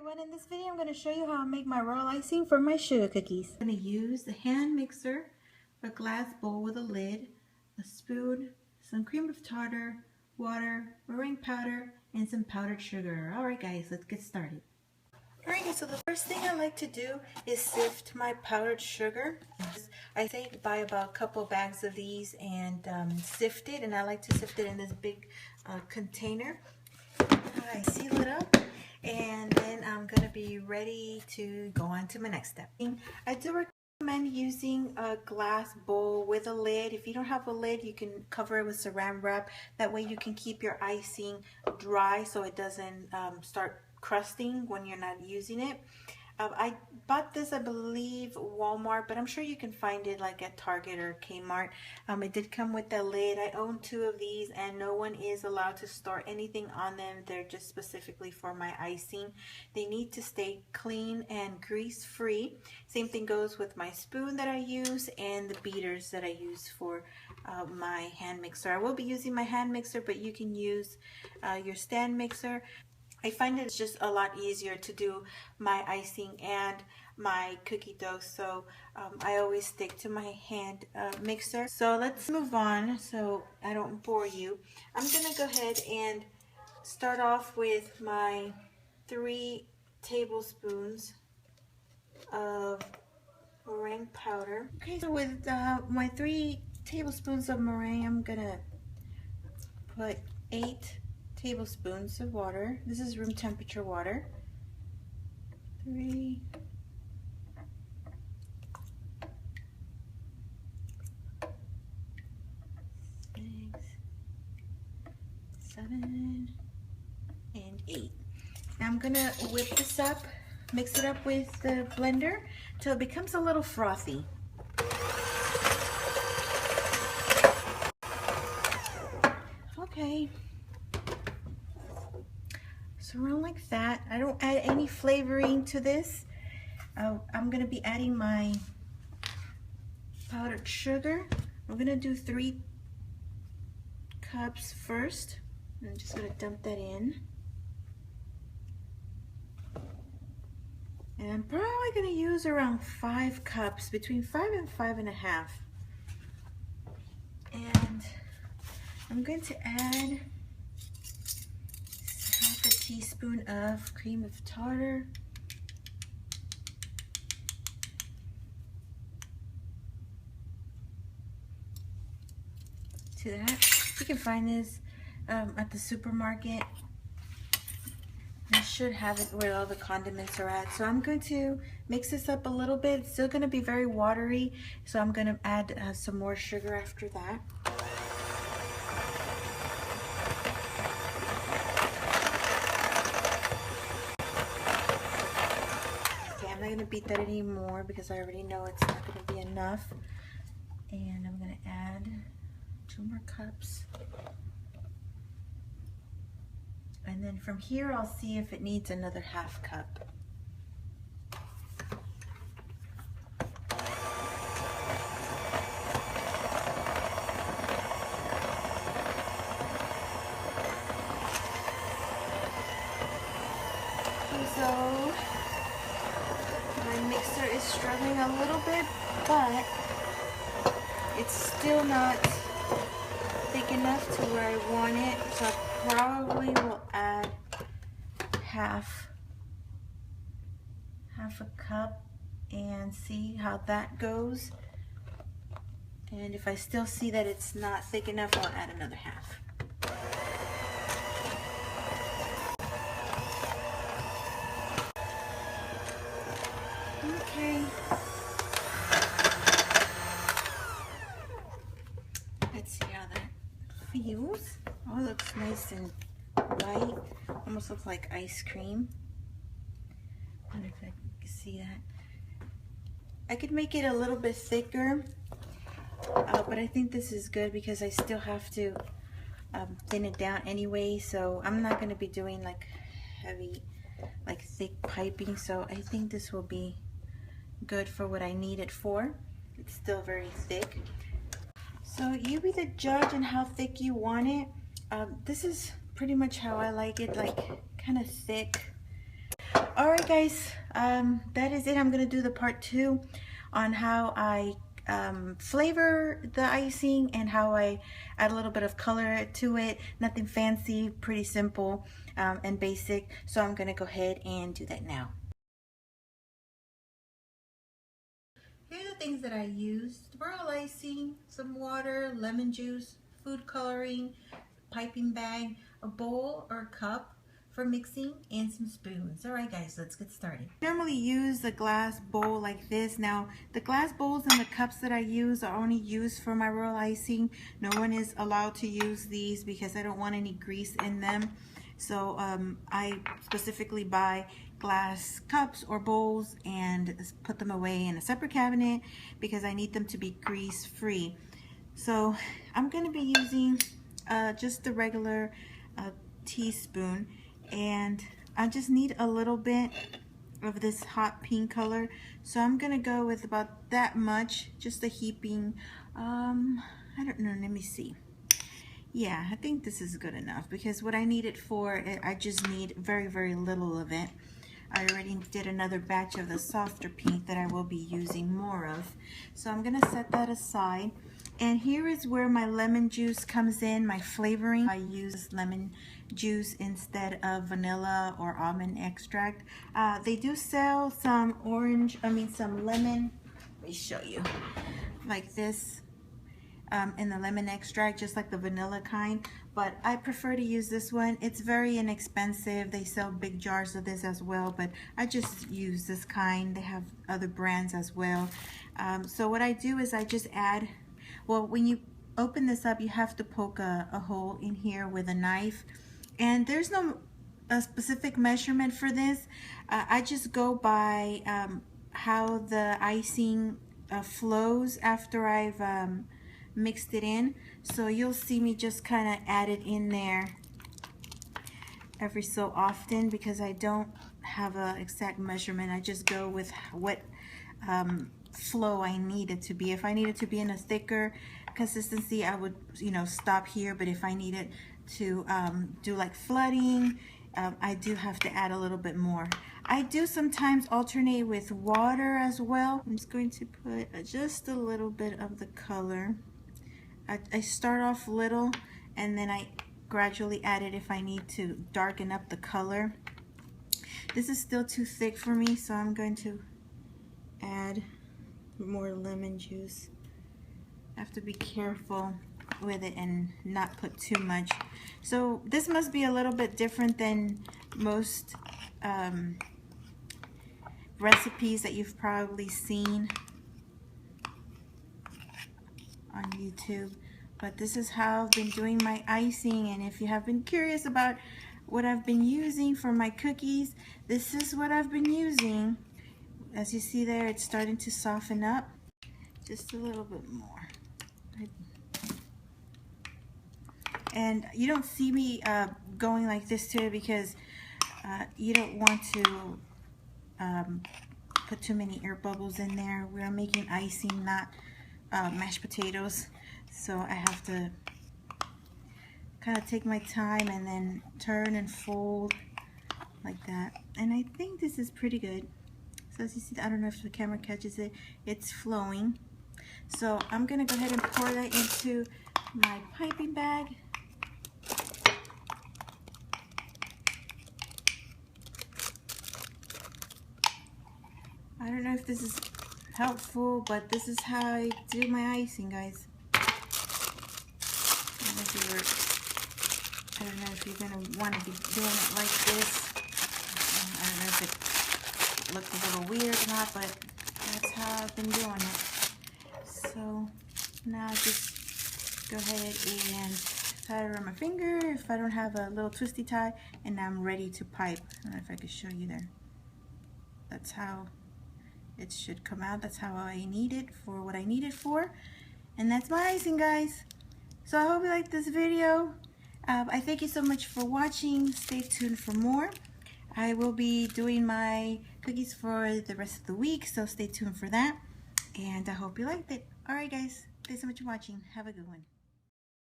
everyone, in this video I'm going to show you how I make my royal icing for my sugar cookies. I'm going to use the hand mixer, a glass bowl with a lid, a spoon, some cream of tartar, water, meringue powder, and some powdered sugar. Alright guys, let's get started. Alright, so the first thing I like to do is sift my powdered sugar. I say buy about a couple bags of these and sift it, and I like to sift it in this big container. I seal it up, and then I'm going to be ready to go on to my next step. I do recommend using a glass bowl with a lid. If you don't have a lid, you can cover it with saran wrap. That way you can keep your icing dry so it doesn't start crusting when you're not using it. I bought this, I believe, Walmart, but I'm sure you can find it like at Target or Kmart. It did come with the lid. I own 2 of these, and no one is allowed to store anything on them. They're just specifically for my icing. They need to stay clean and grease free. Same thing goes with my spoon that I use and the beaters that I use for my hand mixer. I will be using my hand mixer, but you can use your stand mixer. I find it's just a lot easier to do my icing and my cookie dough, so I always stick to my hand mixer. So let's move on so I don't bore you. I'm gonna go ahead and start off with my 3 tablespoons of meringue powder. Okay, so with my 3 tablespoons of meringue, I'm gonna put 8 tablespoons of water. This is room temperature water. 3, 6, 7, and 8. Now I'm gonna whip this up, mix it up with the blender till it becomes a little frothy. Okay. So around like that. I don't add any flavoring to this. I'm going to be adding my powdered sugar. I'm going to do 3 cups first. I'm just going to dump that in. And I'm probably going to use around 5 cups, between 5 and 5.5. And I'm going to add teaspoon of cream of tartar, to that. You can find this at the supermarket. You should have it where all the condiments are at. So I'm going to mix this up a little bit. It's still going to be very watery, so I'm going to add some more sugar after that. I'm not going to beat that anymore because I already know it's not going to be enough. And I'm going to add 2 more cups. And then from here I'll see if it needs another ½ cup. So my mixer is struggling a little bit, but it's still not thick enough to where I want it, so I probably will add half a cup and see how that goes. And if I still see that it's not thick enough, I'll add another half. Okay. Let's see how that feels. Oh, it looks nice and white. Almost looks like ice cream. I wonder if I can see that. I could make it a little bit thicker, but I think this is good because I still have to thin it down anyway. So I'm not going to be doing like heavy, like thick piping. So I think this will be good for what I need it for. It's still very thick. So you be the judge on how thick you want it. This is pretty much how I like it, like kind of thick. Alright guys, that is it. I'm going to do the part 2 on how I flavor the icing and how I add a little bit of color to it. Nothing fancy, pretty simple and basic. So I'm going to go ahead and do that now. Here are the things that I used: royal icing, some water, lemon juice, food coloring, piping bag, a bowl or cup for mixing, and some spoons. Alright guys, let's get started. I normally use a glass bowl like this. Now the glass bowls and the cups that I use are only used for my royal icing. No one is allowed to use these because I don't want any grease in them. So I specifically buy glass cups or bowls and put them away in a separate cabinet because I need them to be grease free. So I'm going to be using just the regular teaspoon, and I just need a little bit of this hot pink color. So I'm going to go with about that much, just a heaping, I don't know, let me see. Yeah, I think this is good enough because what I need it for, I just need very, very little of it. I already did another batch of the softer pink that I will be using more of. So I'm going to set that aside. And here is where my lemon juice comes in, my flavoring. I use lemon juice instead of vanilla or almond extract. They do sell some some lemon. Let me show you. Like this. In the lemon extract, just like the vanilla kind, but I prefer to use this one. It's very inexpensive. They sell big jars of this as well, but I just use this kind. They have other brands as well. So what I do is I just add, well, when you open this up, you have to poke a hole in here with a knife, and there's no specific measurement for this. I just go by how the icing flows after I've mixed it in. So you'll see me just kind of add it in there every so often because I don't have an exact measurement. I just go with what flow I need it to be. If I need it to be in a thicker consistency, I would, stop here. But if I need it to do like flooding, I do have to add a little bit more. I do sometimes alternate with water as well. I'm just going to put just a little bit of the color. I start off little and then I gradually add it if I need to darken up the color. This is still too thick for me, so I'm going to add more lemon juice. I have to be careful with it and not put too much. So this must be a little bit different than most recipes that you've probably seen on YouTube, but this is how I've been doing my icing. And if you have been curious about what I've been using for my cookies, this is what I've been using. As you see there, it's starting to soften up just a little bit more. And you don't see me going like this to it because you don't want to put too many air bubbles in there. We're making icing, not mashed potatoes, so I have to kind of take my time and then turn and fold like that. And I think this is pretty good. So as you see, I don't know if the camera catches it, it's flowing. So I'm gonna go ahead and pour that into my piping bag. I don't know if this is helpful, but this is how I do my icing, guys. I don't know if you're gonna want to be doing it like this. I don't know if it looks a little weird or not, but that's how I've been doing it. So now just go ahead and tie it around my finger if I don't have a little twisty tie, and I'm ready to pipe. I don't know if I could show you there. That's how it should come out. That's how I need it for what I need it for. And that's my icing, guys. So I hope you liked this video. I thank you so much for watching. Stay tuned for more. I will be doing my cookies for the rest of the week, so stay tuned for that. And I hope you liked it. Alright guys, thanks so much for watching. Have a good one.